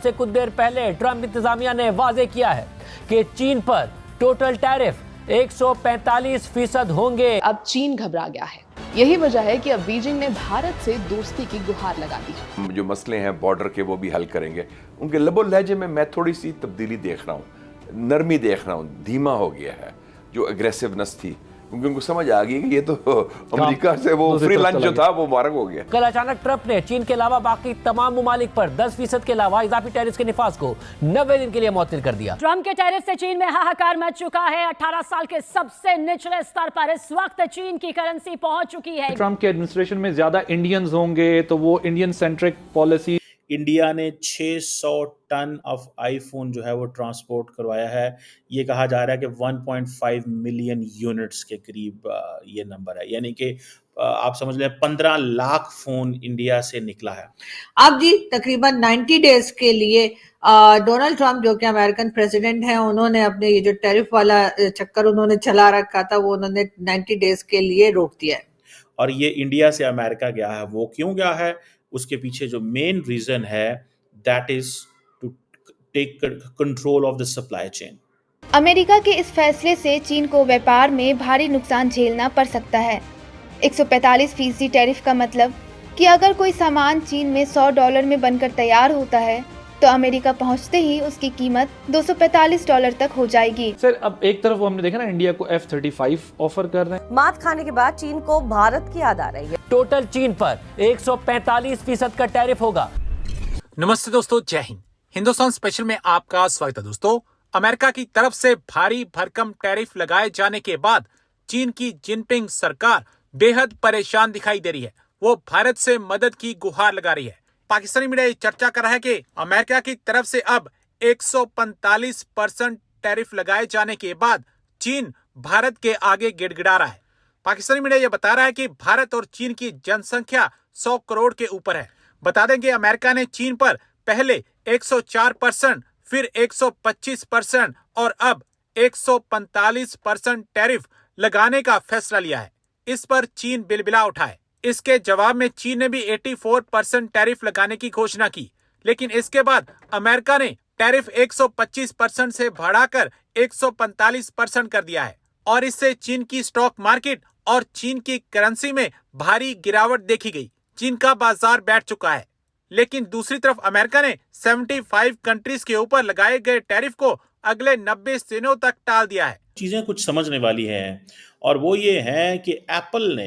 से कुछ देर पहले ट्रंप इंतजामिया ने वाजे किया है कि चीन पर टोटल टैरिफ 145% होंगे। अब चीन घबरा गया है। यही वजह है कि अब बीजिंग ने भारत से दोस्ती की गुहार लगा दी। जो मसले हैं बॉर्डर के वो भी हल करेंगे। उनके लबो लहजे में मैं थोड़ी सी तब्दीली देख रहा हूँ, नरमी देख रहा हूँ, धीमा हो गया है जो एग्रेसिवनेस थी, क्योंकि उनको समझ आ गई कि ये तो अमेरिका से वो फ्री लंच जो था वो मार्ग हो गया। कल अचानक ट्रंप ने चीन के अलावा बाकी तमाम मुमालिक पर 10% के अलावा इजाफी टैरिफ के निफाज को 90 दिन के लिए मुअत्तल कर दिया। ट्रंप के टैरिफ से चीन में हाहाकार मच चुका है। 18 साल के सबसे निचले स्तर पर इस वक्त चीन की करेंसी पहुंच चुकी है। ट्रंप के एडमिनिस्ट्रेशन में ज्यादा इंडियंस होंगे तो वो इंडियन सेंट्रिक पॉलिसी। इंडिया ने 600 टन ऑफ आईफोन जो है वो ट्रांसपोर्ट करवाया है। ये कहा जा रहा है कि 1.5 मिलियन यूनिट्स के करीब ये नंबर है, यानी कि आप समझ लें 15 लाख फोन इंडिया से निकला है। अब जी तकरीबन 90 डेज के लिए डोनाल्ड ट्रंप जो कि अमेरिकन प्रेसिडेंट हैं, उन्होंने अपने ये जो टैरिफ वाला चक्कर उन्होंने चला रखा था वो उन्होंने 90 डेज के लिए रोक दिया है। और ये इंडिया से अमेरिका गया है, वो क्यों गया है, उसके पीछे जो मेन रीजन है that is to take control of the supply chain. America के इस फैसले से चीन को व्यापार में भारी नुकसान झेलना पड़ सकता है। 145% टैरिफ का मतलब कि अगर कोई सामान चीन में $100 में बनकर तैयार होता है तो अमेरिका पहुंचते ही उसकी कीमत $245 तक हो जाएगी। सर अब एक तरफ हमने देखा ना इंडिया को F-35 ऑफर कर रहे हैं। मात खाने के बाद चीन को भारत की याद आ रही है। टोटल चीन पर 145% का टैरिफ होगा। नमस्ते दोस्तों, जय हिंद। हिंदुस्तान स्पेशल में आपका स्वागत है। दोस्तों, अमेरिका की तरफ से भारी भरकम टैरिफ लगाए जाने के बाद चीन की जिनपिंग सरकार बेहद परेशान दिखाई दे रही है। वो भारत से मदद की गुहार लगा रही है। पाकिस्तानी मीडिया चर्चा कर रहा है कि अमेरिका की तरफ से अब 145% टैरिफ लगाए जाने के बाद चीन भारत के आगे गिड़गिड़ा रहा है। पाकिस्तानी मीडिया यह बता रहा है कि भारत और चीन की जनसंख्या 100 करोड़ के ऊपर है। बता दें कि अमेरिका ने चीन पर पहले 104%, फिर 125% और अब 145% टैरिफ लगाने का फैसला लिया है। इस पर चीन बिलबिला उठा है। इसके जवाब में चीन ने भी 84% टैरिफ लगाने की घोषणा की, लेकिन इसके बाद अमेरिका ने टैरिफ 125% से बढ़ाकर 145% कर दिया है और इससे चीन की स्टॉक मार्केट और चीन की करेंसी में भारी गिरावट देखी गई। चीन का बाजार बैठ चुका है। लेकिन दूसरी तरफ अमेरिका ने 75 कंट्रीज के ऊपर लगाए गए टैरिफ को अगले 90 दिनों तक टाल दिया है। चीजें कुछ समझने वाली हैं और वो ये है कि एप्पल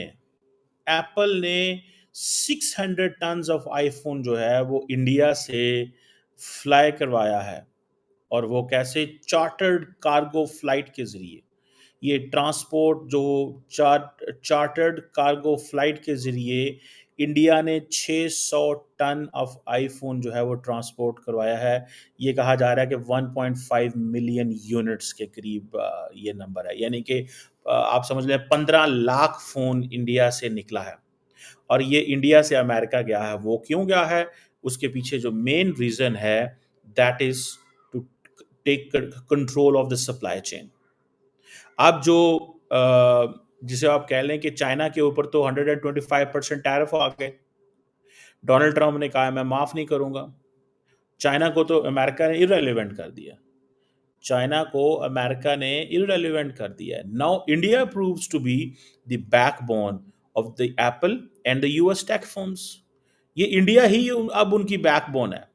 ने 600 टन ऑफ आईफोन जो है वो इंडिया से फ्लाई करवाया है, और वो कैसे, चार्टर्ड कार्गो फ्लाइट के जरिए। ये ट्रांसपोर्ट जो चार्टर्ड कार्गो फ्लाइट के जरिए इंडिया ने 600 टन ऑफ आईफोन जो है वो ट्रांसपोर्ट करवाया है। ये कहा जा रहा है कि 1.5 मिलियन यूनिट्स के करीब ये नंबर है, यानी कि आप समझ लें 15 लाख फोन इंडिया से निकला है। और ये इंडिया से अमेरिका गया है, वो क्यों गया है, उसके पीछे जो मेन रीजन है that is to take control of the supply chain. अब जो जिसे आप कह लें कि चाइना के ऊपर तो 125% टैरिफ आ गए। डोनाल्ड ट्रंप ने कहा मैं माफ नहीं करूंगा। चाइना को तो अमेरिका ने इररिलेवेंट कर दिया। Now India proves to be the backbone of the Apple and the US tech firms. ये इंडिया ही अब उनकी बैकबोन है।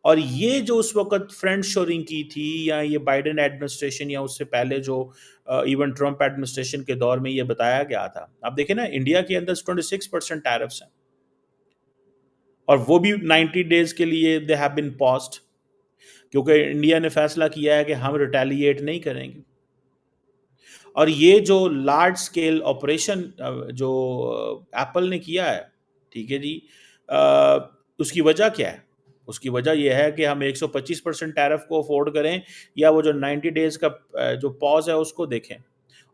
और ये जो उस वक्त फ्रेंड शोरिंग की थी, या ये बाइडेन एडमिनिस्ट्रेशन या उससे पहले जो इवन ट्रंप एडमिनिस्ट्रेशन के दौर में ये बताया गया था, आप देखें ना, इंडिया के अंदर 26% टैरिफ्स हैं और वो भी 90 डेज के लिए दे हैव बीन पॉज्ड, क्योंकि इंडिया ने फैसला किया है कि हम रिटेलिएट नहीं करेंगे। और ये जो लार्ज स्केल ऑपरेशन जो एप्पल ने किया है, ठीक है जी, उसकी वजह क्या है? उसकी वजह यह है कि हम 125% टैरिफ को अफोर्ड करें, या वो जो 90 डेज का जो पॉज है उसको देखें,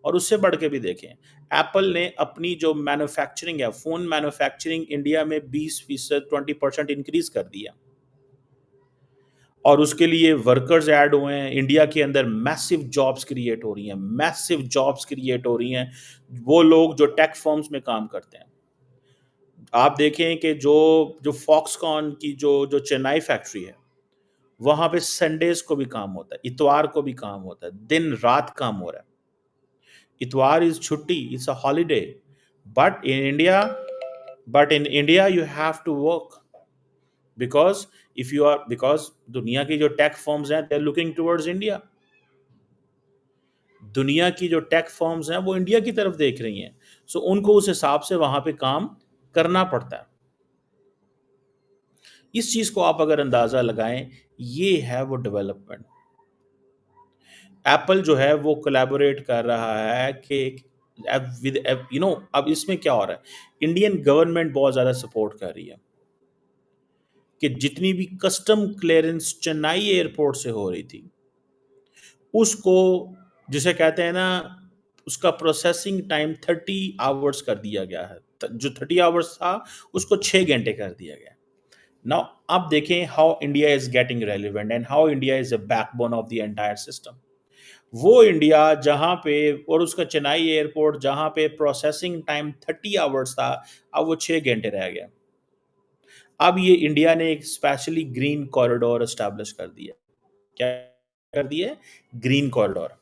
और उससे बढ़ के भी देखें। एप्पल ने अपनी जो मैन्युफैक्चरिंग है, फोन मैन्युफैक्चरिंग इंडिया में 20%, 20% इंक्रीज कर दिया, और उसके लिए वर्कर्स ऐड हुए हैं। इंडिया के अंदर मैसिव जॉब्स क्रिएट हो रही हैं। वो लोग जो टेक फर्म्स में काम करते हैं, आप देखें कि जो फॉक्सकॉन की जो चेन्नई फैक्ट्री है, वहां पे संडेज को भी काम होता है, इतवार को भी काम होता है, दिन रात काम हो रहा है। इतवार इज छुट्टी, it's a holiday, but in India you have to work because दुनिया की जो टेक फर्म्स हैं they are looking towards India. दुनिया की जो टेक फर्म्स हैं वो इंडिया की तरफ देख रही हैं, सो उनको उस हिसाब से वहां पे काम करना पड़ता है। इस चीज को आप अगर अंदाजा लगाएं, ये है वो डेवलपमेंट। एप्पल जो है वो कोलैबोरेट कर रहा है कि विद अब इसमें क्या हो रहा है, इंडियन गवर्नमेंट बहुत ज्यादा सपोर्ट कर रही है कि जितनी भी कस्टम क्लियरेंस चेन्नई एयरपोर्ट से हो रही थी उसको, जिसे कहते हैं ना, उसका प्रोसेसिंग टाइम 30 आवर्स कर दिया गया है। जो 30 आवर्स था उसको 6 घंटे कर दिया गया। नाउ आप देखें how India is getting relevant and how India is a backbone of the entire system. वो इंडिया जहां पे, और उसका चेन्नई एयरपोर्ट जहां पे प्रोसेसिंग टाइम 30 आवर्स था, अब वो 6 घंटे रह गया। अब ये इंडिया ने एक स्पेशली ग्रीन कॉरिडोर एस्टैब्लिश कर दिया। क्या कर दिया? Green corridor.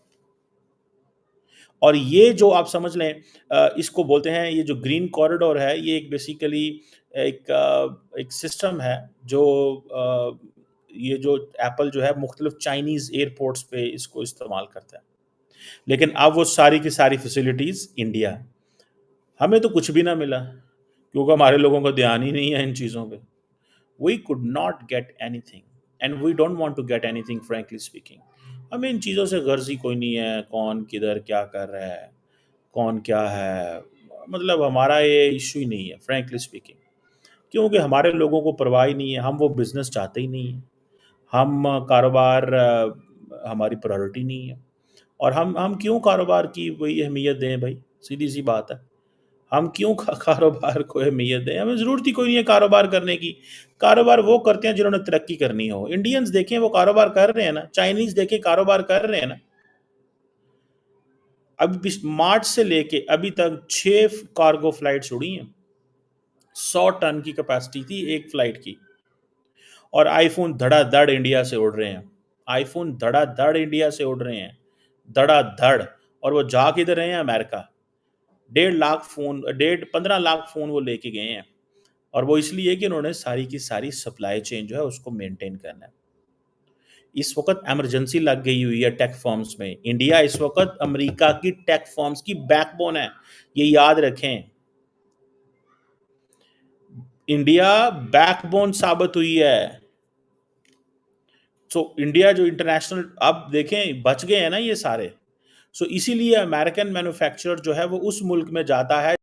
और ये जो आप समझ लें, इसको बोलते हैं, ये जो ग्रीन कॉरिडोर है ये एक बेसिकली एक सिस्टम है जो ये जो एप्पल जो है मुख्तलिफ चाइनीज़ एयरपोर्ट्स पे इसको इस्तेमाल करता है। लेकिन अब वो सारी की सारी फैसिलिटीज़ इंडिया। हमें तो कुछ भी ना मिला क्योंकि हमारे लोगों का ध्यान ही नहीं है इन चीज़ों पे। We could not get anything and we don't want to get anything frankly speaking। हमें इन चीज़ों से गर्ज ही कोई नहीं है, कौन किधर क्या कर रहा है, कौन क्या है, मतलब हमारा ये इशू ही नहीं है फ्रैंकली स्पीकिंग, क्योंकि हमारे लोगों को परवाह ही नहीं है। हम वो बिज़नेस चाहते ही नहीं हैं, हम कारोबार हमारी प्रायोरिटी नहीं है। और हम क्यों कारोबार की वही अहमियत दें भाई, सीधी सी बात है। हम क्यों कारोबार को अहमियत दें? हमें ज़रूरत ही कोई नहीं है कारोबार करने की। कारोबार वो करते हैं जिन्होंने तरक्की करनी हो। इंडियंस देखें वो कारोबार कर रहे हैं ना, चाइनीज़ देखें कारोबार कर रहे हैं ना। अभी मार्च से लेके अभी तक 6 कार्गो फ्लाइट्स उड़ी हैं। 100 टन की कैपेसिटी थी एक फ्लाइट की, और आईफोन धड़ाधड़ इंडिया से उड़ रहे हैं। आईफोन धड़ाधड़ इंडिया से उड़ रहे हैं, धड़ाधड़। और वो जा किधर रहे हैं? अमेरिका। 15 लाख फोन वो लेके गए हैं, और वो इसलिए कि उन्होंने सारी की सारी सप्लाई चेन जो है उसको मेंटेन करना है। इस वक्त इमरजेंसी लग गई हुई है टेक फर्म्स में। इंडिया इस वक्त अमेरिका की टेक फर्म्स की बैकबोन है, ये याद रखें। इंडिया बैकबोन साबित हुई है। सो इंडिया जो इंटरनेशनल, अब देखें बच गए हैं ना ये सारे। सो इसीलिए अमेरिकन मैन्युफैक्चरर जो है वो उस मुल्क में जाता है